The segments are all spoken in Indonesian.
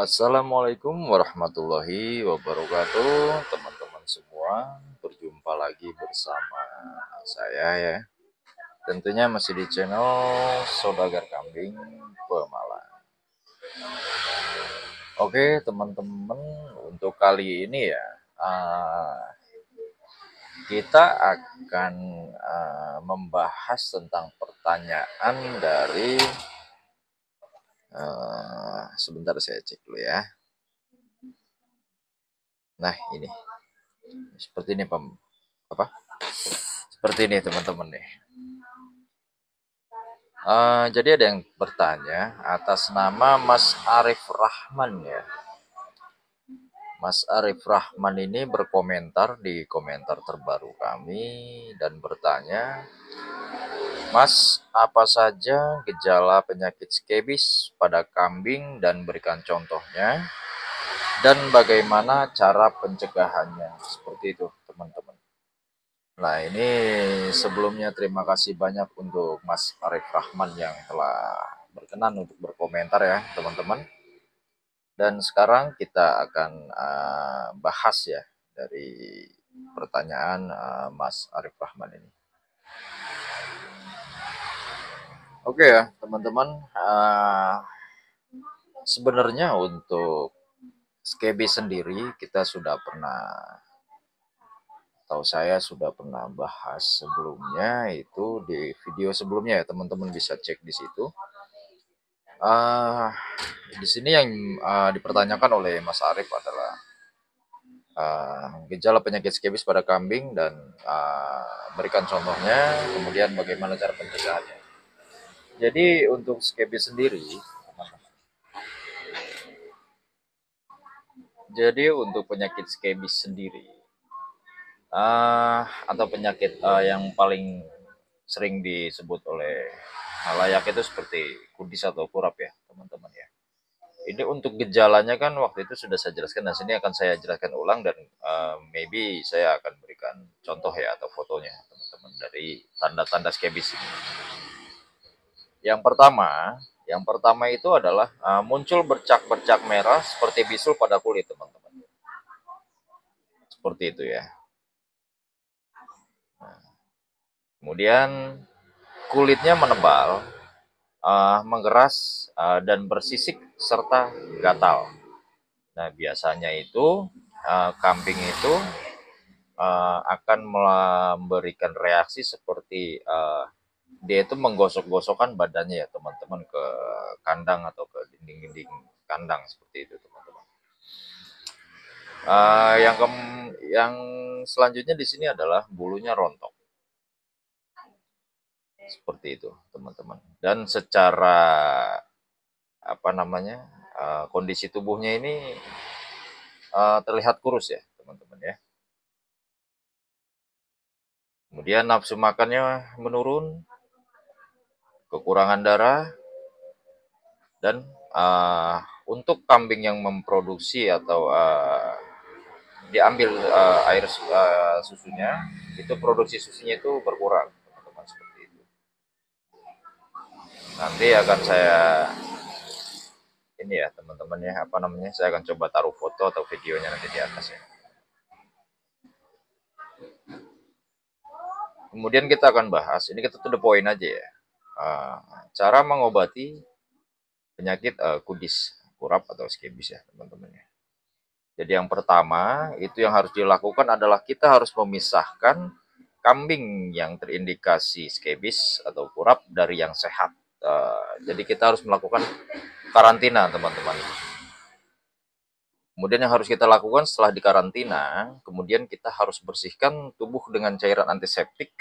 Assalamualaikum warahmatullahi wabarakatuh, teman-teman semua. Berjumpa lagi bersama saya ya. Tentunya masih di channel Saudagar Kambing Pemalang. Oke, teman-teman, untuk kali ini ya, kita akan membahas tentang pertanyaan dari sebentar saya cek dulu ya. Nah, ini seperti ini apa? Seperti ini teman-teman nih. Jadi ada yang bertanya atas nama Mas Arif Rahman ya. Mas Arif Rahman ini berkomentar di komentar terbaru kami dan bertanya, Mas, apa saja gejala penyakit skebis pada kambing dan berikan contohnya dan bagaimana cara pencegahannya. Seperti itu teman-teman. Nah, ini sebelumnya terima kasih banyak untuk Mas Arif Rahman yang telah berkenan untuk berkomentar ya, teman-teman. Dan sekarang kita akan bahas ya dari pertanyaan Mas Arif Rahman ini. Oke ya, teman-teman. Sebenarnya untuk skebis sendiri kita sudah pernah atau saya sudah pernah bahas sebelumnya itu di video sebelumnya ya, teman-teman bisa cek di situ. Di sini yang dipertanyakan oleh Mas Arif adalah gejala penyakit skebis pada kambing dan berikan contohnya, kemudian bagaimana cara pencegahannya. Jadi untuk skebis sendiri, jadi untuk penyakit skebis sendiri, atau penyakit yang paling sering disebut oleh halayak itu seperti kudis atau kurap ya, teman-teman ya. Ini untuk gejalanya kan waktu itu sudah saya jelaskan dan sini akan saya jelaskan ulang dan maybe saya akan berikan contoh ya atau fotonya teman-teman dari tanda-tanda skebis ini. Yang pertama itu adalah muncul bercak-bercak merah seperti bisul pada kulit teman-teman. Seperti itu ya. Kemudian kulitnya menebal, mengeras dan bersisik serta gatal. Nah, biasanya itu kambing itu akan memberikan reaksi seperti dia itu menggosok-gosokkan badannya ya teman-teman ke kandang atau ke dinding-dinding kandang seperti itu teman-teman. Yang selanjutnya di sini adalah bulunya rontok seperti itu teman-teman. Dan secara apa namanya kondisi tubuhnya ini terlihat kurus ya teman-teman ya. Kemudian nafsu makannya menurun, kekurangan darah, dan untuk kambing yang memproduksi atau diambil air susunya, itu produksi susunya itu berkurang, teman-teman seperti itu. Nanti akan saya ini ya teman-teman ya apa namanya, saya akan coba taruh foto atau videonya nanti di atas ya. Kemudian kita akan bahas, ini kita tuh the point aja ya, cara mengobati penyakit kudis, kurap atau skebis ya teman-teman ya. Jadi yang pertama itu yang harus dilakukan adalah kita harus memisahkan kambing yang terindikasi skebis atau kurap dari yang sehat. Jadi kita harus melakukan karantina teman-teman. Kemudian yang harus kita lakukan setelah dikarantina, kemudian kita harus bersihkan tubuh dengan cairan antiseptik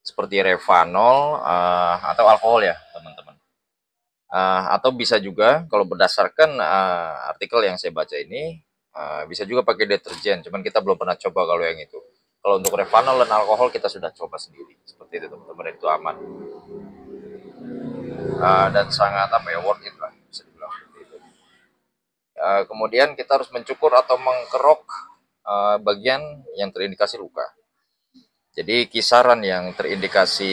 seperti Revanol atau alkohol ya teman-teman. Atau bisa juga kalau berdasarkan artikel yang saya baca ini bisa juga pakai deterjen, cuman kita belum pernah coba kalau yang itu. Kalau untuk Revanol dan alkohol kita sudah coba sendiri seperti itu teman-teman, itu aman dan sangat apa ya, worth it lah bisa dibilang seperti itu. Kemudian kita harus mencukur atau mengkerok bagian yang terindikasi luka. Jadi kisaran yang terindikasi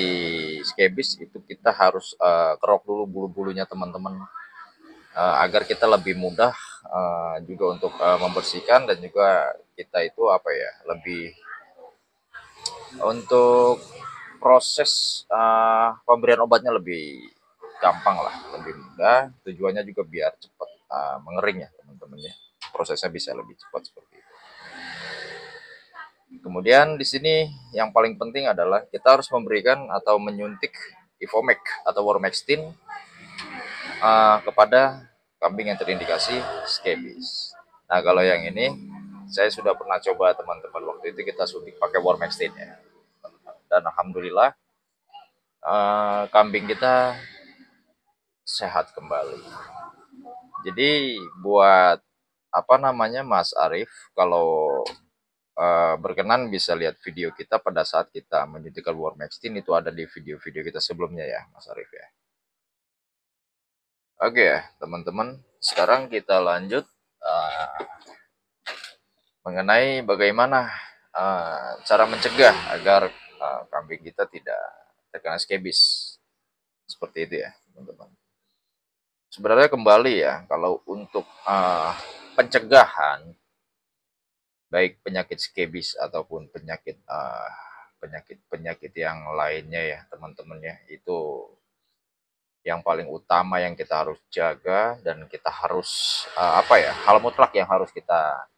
skebis itu kita harus kerok dulu bulu-bulunya teman-teman. agar kita lebih mudah juga untuk membersihkan, dan juga kita itu apa ya, lebih untuk proses pemberian obatnya lebih gampang lah, lebih mudah. Tujuannya juga biar cepat mengering ya teman-teman ya. Prosesnya bisa lebih cepat seperti itu. Kemudian di sini yang paling penting adalah kita harus memberikan atau menyuntik Ivomec atau Wormextin kepada kambing yang terindikasi skebis. Nah, kalau yang ini saya sudah pernah coba teman-teman, waktu itu kita suntik pakai Wormextin ya. Dan alhamdulillah kambing kita sehat kembali. Jadi buat apa namanya Mas Arif, kalau berkenan bisa lihat video kita pada saat kita menyuntikkan Wormextin, itu ada di video-video kita sebelumnya ya Mas Arif ya. Oke ya teman-teman, sekarang kita lanjut mengenai bagaimana cara mencegah agar kambing kita tidak terkena skebis. Seperti itu ya teman-teman. Sebenarnya kembali ya, kalau untuk pencegahan baik penyakit skebis ataupun penyakit yang lainnya ya teman-teman ya, itu yang paling utama yang kita harus jaga dan kita harus apa ya, hal mutlak yang harus kita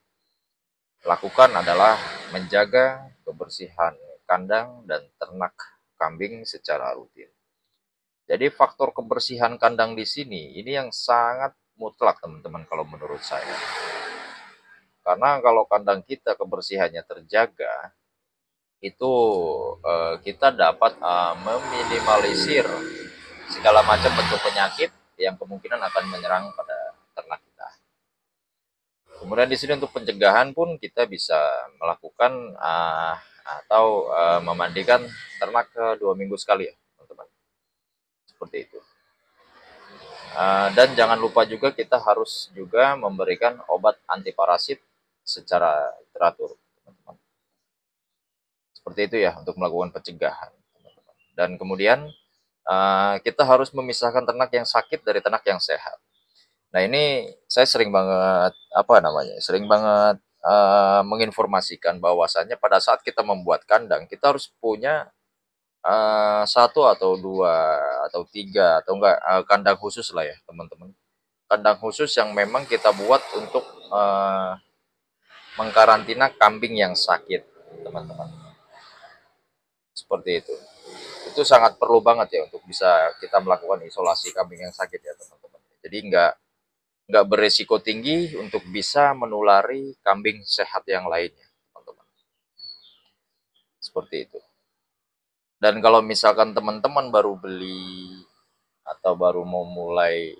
lakukan adalah menjaga kebersihan kandang dan ternak kambing secara rutin. Jadi faktor kebersihan kandang di sini ini yang sangat mutlak teman-teman kalau menurut saya. Karena kalau kandang kita kebersihannya terjaga, itu kita dapat meminimalisir segala macam bentuk penyakit yang kemungkinan akan menyerang pada ternak kita. Kemudian di sini untuk pencegahan pun kita bisa melakukan atau memandikan ternak ke 2 minggu sekali ya teman-teman. Seperti itu. Dan jangan lupa juga kita harus juga memberikan obat antiparasit secara teratur teman-teman. Seperti itu ya untuk melakukan pencegahan teman-teman. Dan kemudian kita harus memisahkan ternak yang sakit dari ternak yang sehat. Nah ini saya sering banget sering banget menginformasikan bahwasannya pada saat kita membuat kandang kita harus punya satu atau dua atau tiga atau enggak kandang khusus lah ya teman-teman. Kandang khusus yang memang kita buat untuk mengkarantina kambing yang sakit teman-teman. Seperti itu. Itu sangat perlu banget ya untuk bisa kita melakukan isolasi kambing yang sakit ya teman-teman. Jadi nggak beresiko tinggi untuk bisa menulari kambing sehat yang lainnya teman-teman. Seperti itu. Dan kalau misalkan teman-teman baru beli atau baru mau mulai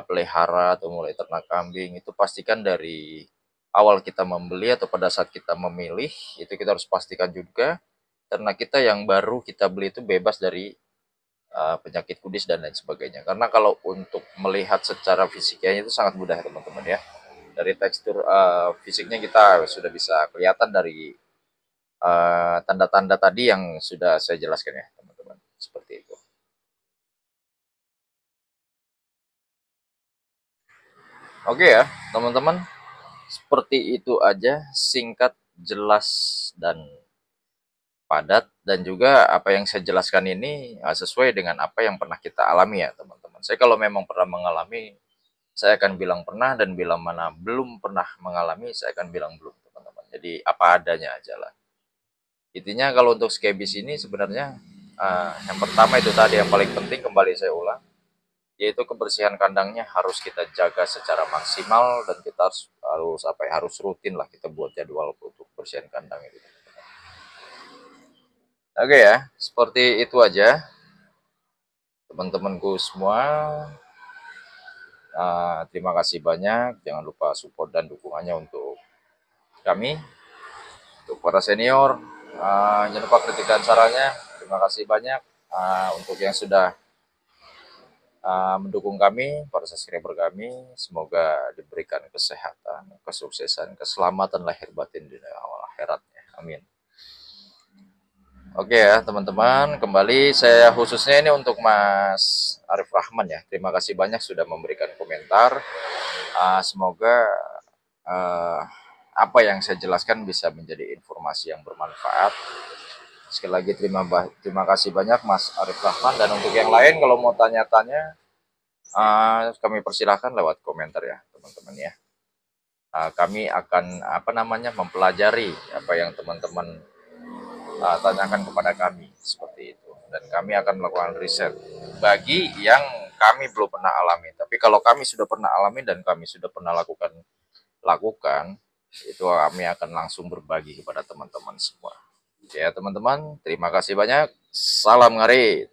pelihara atau mulai ternak kambing, itu pastikan dari awal kita membeli atau pada saat kita memilih, itu kita harus pastikan juga ternak kita yang baru kita beli itu bebas dari penyakit kudis dan lain sebagainya. Karena kalau untuk melihat secara fisiknya itu sangat mudah ya teman-teman ya. Dari tekstur fisiknya kita sudah bisa kelihatan dari tanda-tanda tadi yang sudah saya jelaskan ya teman-teman. Seperti itu. Oke ya teman-teman, seperti itu aja, singkat, jelas, dan padat, dan juga apa yang saya jelaskan ini sesuai dengan apa yang pernah kita alami ya teman-teman. Saya kalau memang pernah mengalami, saya akan bilang pernah, dan bila mana belum pernah mengalami, saya akan bilang belum teman-teman. Jadi apa adanya aja lah. Intinya kalau untuk skebis ini sebenarnya yang pertama itu tadi yang paling penting, kembali saya ulang, yaitu kebersihan kandangnya harus kita jaga secara maksimal, dan kita harus rutin lah kita buat jadwal untuk kebersihan kandang itu. Oke ya, seperti itu aja teman-temanku semua. Terima kasih banyak, jangan lupa support dan dukungannya untuk kami, untuk para senior. Jangan lupa kritik dan sarannya. Terima kasih banyak untuk yang sudah mendukung kami, para subscriber kami. Semoga diberikan kesehatan, kesuksesan, keselamatan lahir batin di awal akhiratnya. Amin. Oke ya teman-teman, kembali saya khususnya ini untuk Mas Arif Rahman ya. Terima kasih banyak sudah memberikan komentar. Semoga apa yang saya jelaskan bisa menjadi informasi yang bermanfaat. Sekali lagi terima kasih banyak Mas Arif Rahman, dan untuk yang lain kalau mau tanya-tanya kami persilahkan lewat komentar ya teman-teman ya. Kami akan mempelajari apa yang teman-teman tanyakan kepada kami seperti itu, dan kami akan melakukan riset bagi yang kami belum pernah alami. Tapi kalau kami sudah pernah alami dan kami sudah pernah lakukan itu, kami akan langsung berbagi kepada teman-teman semua. Ya teman-teman, terima kasih banyak. Salam ngarit.